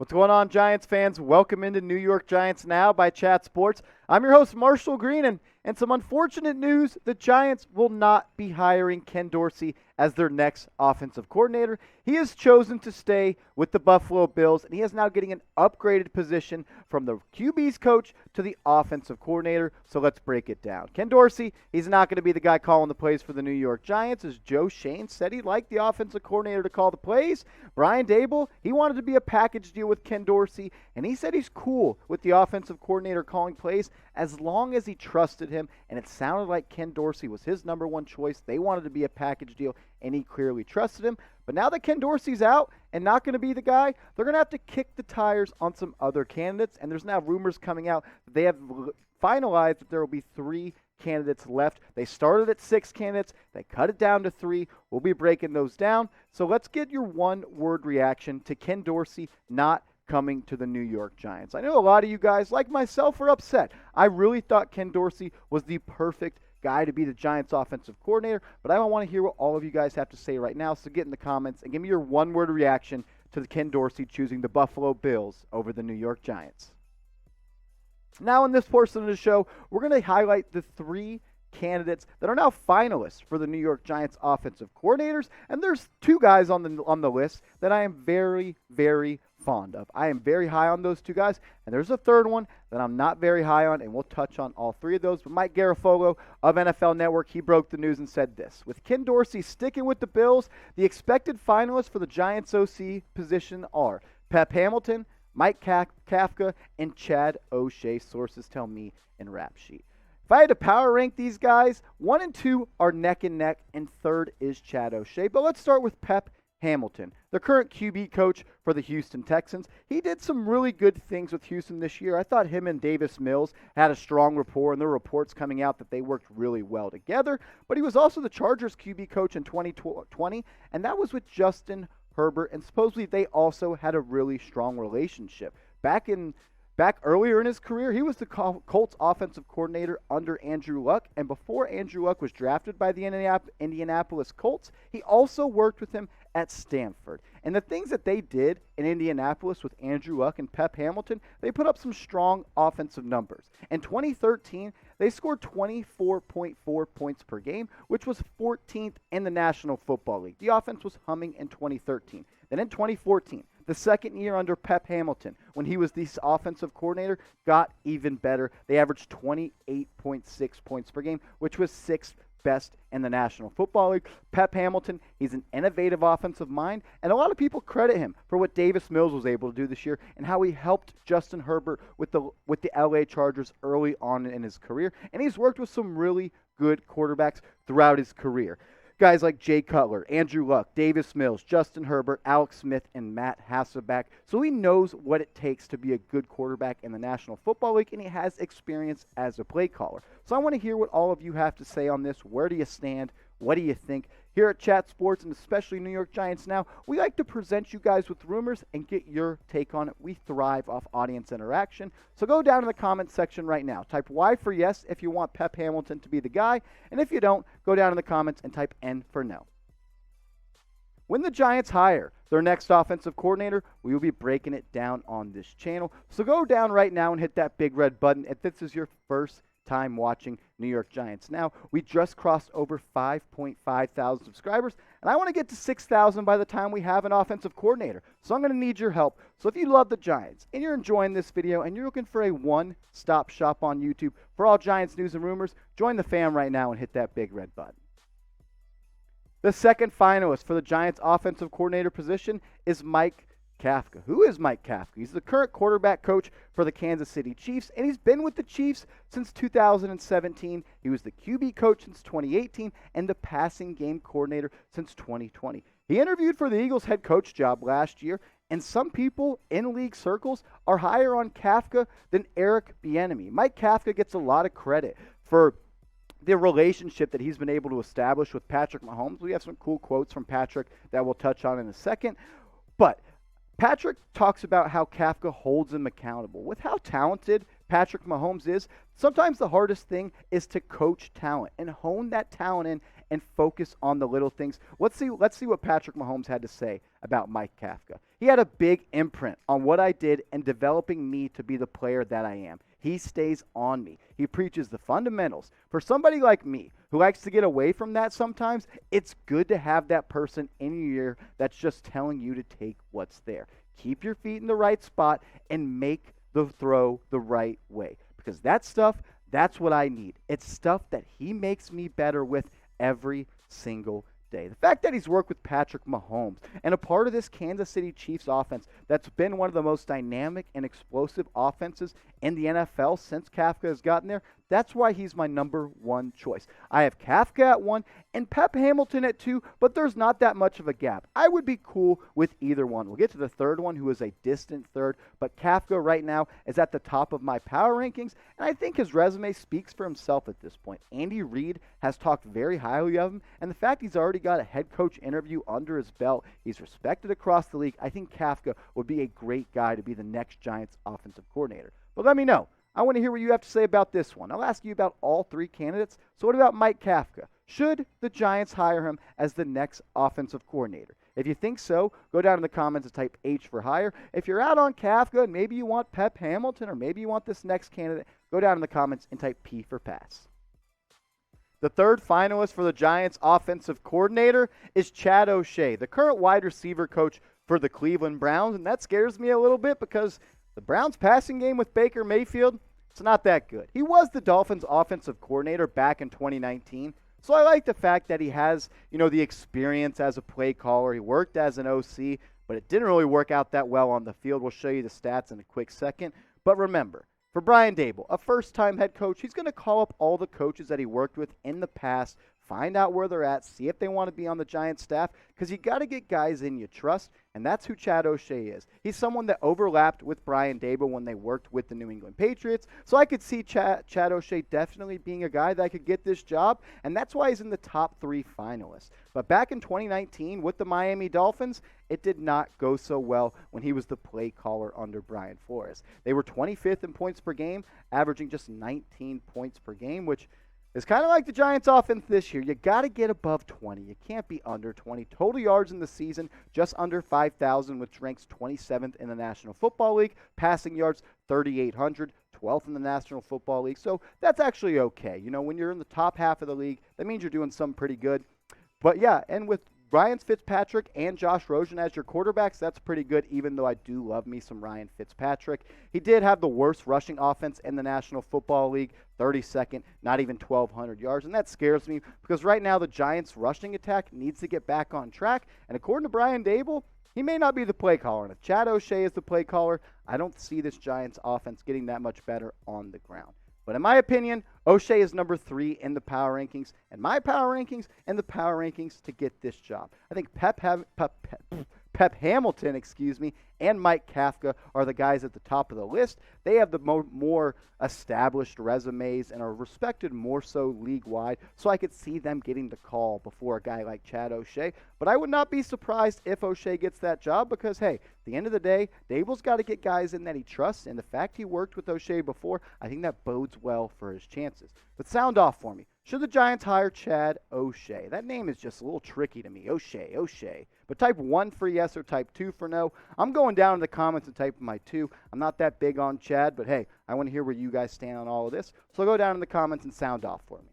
What's going on, Giants fans? Welcome into New York Giants Now by Chat Sports. I'm your host, Marshall Green, and some unfortunate news, the Giants will not be hiring Ken Dorsey as their next offensive coordinator. He has chosen to stay with the Buffalo Bills, and he is now getting an upgraded position from the QB's coach to the offensive coordinator. So let's break it down. Ken Dorsey, he's not going to be the guy calling the plays for the New York Giants, as Joe Schoen said he liked the offensive coordinator to call the plays. Brian Daboll, he wanted to be a package deal with Ken Dorsey, and he said he's cool with the offensive coordinator calling plays as long as he trusted him, and it sounded like Ken Dorsey was his number one choice. They wanted to be a package deal, and he clearly trusted him. But now that Ken Dorsey's out and not going to be the guy, they're going to have to kick the tires on some other candidates, and there's now rumors coming out that they have finalized that there will be 3 candidates left. They started at 6 candidates. They cut it down to 3. We'll be breaking those down. So let's get your one-word reaction to Ken Dorsey not coming to the New York Giants. I know a lot of you guys, like myself, are upset. I really thought Ken Dorsey was the perfect guy to be the Giants offensive coordinator, but I don't want to hear what all of you guys have to say right now, so get in the comments and give me your one-word reaction to Ken Dorsey choosing the Buffalo Bills over the New York Giants. Now in this portion of the show, we're going to highlight the 3 candidates that are now finalists for the New York Giants offensive coordinators, and there's 2 guys on the list that I am very, very fond of. I am very high on those 2 guys, and there's a third one that I'm not very high on, and we'll touch on all 3 of those. But Mike Garafolo of NFL Network, he broke the news and said this: with Ken Dorsey sticking with the Bills, the expected finalists for the Giants OC position are Pep Hamilton, Mike Kafka, and Chad O'Shea, sources tell me in Rap Sheet. If I had to power rank these guys, 1 and 2 are neck and neck, and third is Chad O'Shea. But let's start with Pep Hamilton, the current QB coach for the Houston Texans. He did some really good things with Houston this year. I thought him and Davis Mills had a strong rapport, and there were reports coming out that they worked really well together. But he was also the Chargers QB coach in 2020, and that was with Justin Herbert, and supposedly they also had a really strong relationship. Back earlier in his career, he was the Colts offensive coordinator under Andrew Luck, and before Andrew Luck was drafted by the Indianapolis Colts, he also worked with him at Stanford. And the things that they did in Indianapolis with Andrew Luck and Pep Hamilton, they put up some strong offensive numbers. In 2013, they scored 24.4 points per game, which was 14th in the National Football League. The offense was humming in 2013. Then in 2014, the second year under Pep Hamilton, when he was the offensive coordinator, got even better. They averaged 28.6 points per game, which was 6th best in the National Football League. Pep Hamilton, he's an innovative offensive mind, and a lot of people credit him for what Davis Mills was able to do this year and how he helped Justin Herbert with the LA Chargers early on in his career. And he's worked with some really good quarterbacks throughout his career. Guys like Jay Cutler, Andrew Luck, Davis Mills, Justin Herbert, Alex Smith, and Matt Hasselbeck. So he knows what it takes to be a good quarterback in the National Football League, and he has experience as a play caller. So I want to hear what all of you have to say on this. Where do you stand? What do you think? Here at Chat Sports, and especially New York Giants Now, we like to present you guys with rumors and get your take on it. We thrive off audience interaction. So go down in the comments section right now. Type Y for yes if you want Pep Hamilton to be the guy. And if you don't, go down in the comments and type N for no. When the Giants hire their next offensive coordinator, we will be breaking it down on this channel. So go down right now and hit that big red button if this is your first time watching New York Giants Now. We just crossed over 5.5 thousand subscribers, and I want to get to 6,000 by the time we have an offensive coordinator. So I'm going to need your help. So if you love the Giants and you're enjoying this video and you're looking for a one-stop shop on YouTube for all Giants news and rumors, join the fam right now and hit that big red button. The second finalist for the Giants offensive coordinator position is Mike Kafka. Who is Mike Kafka? He's the current quarterback coach for the Kansas City Chiefs, and he's been with the Chiefs since 2017. He was the QB coach since 2018 and the passing game coordinator since 2020. He interviewed for the Eagles head coach job last year, and some people in league circles are higher on Kafka than Eric Bieniemy. Mike Kafka gets a lot of credit for the relationship that he's been able to establish with Patrick Mahomes. We have some cool quotes from Patrick that we'll touch on in a second. But Patrick talks about how Kafka holds him accountable. With how talented Patrick Mahomes is, sometimes the hardest thing is to coach talent and hone that talent in and focus on the little things. Let's see what Patrick Mahomes had to say about Mike Kafka. He had a big imprint on what I did in developing me to be the player that I am. He stays on me. He preaches the fundamentals. For somebody like me who likes to get away from that sometimes, it's good to have that person in your ear that's just telling you to take what's there. Keep your feet in the right spot and make the throw the right way. Because that stuff, that's what I need. It's stuff that he makes me better with every single day. The fact that he's worked with Patrick Mahomes and a part of this Kansas City Chiefs offense that's been one of the most dynamic and explosive offenses in the NFL since Kafka has gotten there, that's why he's my number one choice. I have Kafka at 1 and Pep Hamilton at 2, but there's not that much of a gap. I would be cool with either one. We'll get to the third one, who is a distant third, but Kafka right now is at the top of my power rankings, and I think his resume speaks for himself at this point. Andy Reid has talked very highly of him, and the fact he's already got a head coach interview under his belt, he's respected across the league. I think Kafka would be a great guy to be the next Giants offensive coordinator. But let me know. I want to hear what you have to say about this one. I'll ask you about all three candidates. So what about Mike Kafka? Should the Giants hire him as the next offensive coordinator? If you think so, go down in the comments and type H for hire. If you're out on Kafka and maybe you want Pep Hamilton or maybe you want this next candidate, go down in the comments and type P for pass. The third finalist for the Giants offensive coordinator is Chad O'Shea, the current wide receiver coach for the Cleveland Browns, and that scares me a little bit because the Browns' passing game with Baker Mayfield, it's not that good. He was the Dolphins' offensive coordinator back in 2019, so I like the fact that he has, the experience as a play caller. He worked as an OC, but it didn't really work out that well on the field. We'll show you the stats in a quick second. But remember, for Brian Daboll, a first-time head coach, he's going to call up all the coaches that he worked with in the past, find out where they're at, see if they want to be on the Giants staff, because you got to get guys in you trust, and that's who Chad O'Shea is. He's someone that overlapped with Brian Daboll when they worked with the New England Patriots, so I could see Chad O'Shea definitely being a guy that could get this job, and that's why he's in the top 3 finalists. But back in 2019 with the Miami Dolphins, it did not go so well when he was the play caller under Brian Flores. They were 25th in points per game, averaging just 19 points per game, which is kind of like the Giants offense this year. You got to get above 20. You can't be under 20. Total yards in the season, just under 5,000, which ranks 27th in the National Football League. Passing yards, 3,800, 12th in the National Football League. So that's actually okay. When you're in the top half of the league, that means you're doing something pretty good. But yeah, and with Ryan Fitzpatrick and Josh Rosen as your quarterbacks, that's pretty good, even though I do love me some Ryan Fitzpatrick. He did have the worst rushing offense in the National Football League, 32nd, not even 1,200 yards, and that scares me because right now the Giants' rushing attack needs to get back on track, and according to Brian Daboll, he may not be the play caller, and if Chad O'Shea is the play caller, I don't see this Giants offense getting that much better on the ground. But in my opinion, O'Shea is number 3 in the power rankings, and my power rankings and the power rankings to get this job. I think Pep Hamilton, and Mike Kafka are the guys at the top of the list. They have the more established resumes and are respected more so league-wide, so I could see them getting the call before a guy like Chad O'Shea. But I would not be surprised if O'Shea gets that job because, hey, at the end of the day, Daboll's got to get guys in that he trusts, and the fact he worked with O'Shea before, I think that bodes well for his chances. But sound off for me. Should the Giants hire Chad O'Shea? That name is just a little tricky to me. O'Shea. But type 1 for yes or type 2 for no. I'm going down in the comments and typing my 2. I'm not that big on Chad, but hey, I want to hear where you guys stand on all of this. So go down in the comments and sound off for me.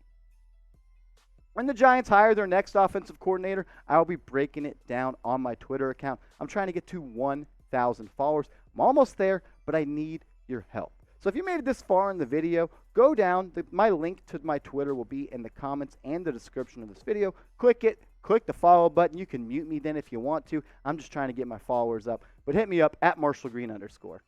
When the Giants hire their next offensive coordinator, I'll be breaking it down on my Twitter account. I'm trying to get to 1,000 followers. I'm almost there, but I need your help. So if you made it this far in the video, go down. My link to my Twitter will be in the comments and the description of this video. Click it. Click the follow button. You can mute me then if you want to. I'm just trying to get my followers up. But hit me up at @MarshallGreen_.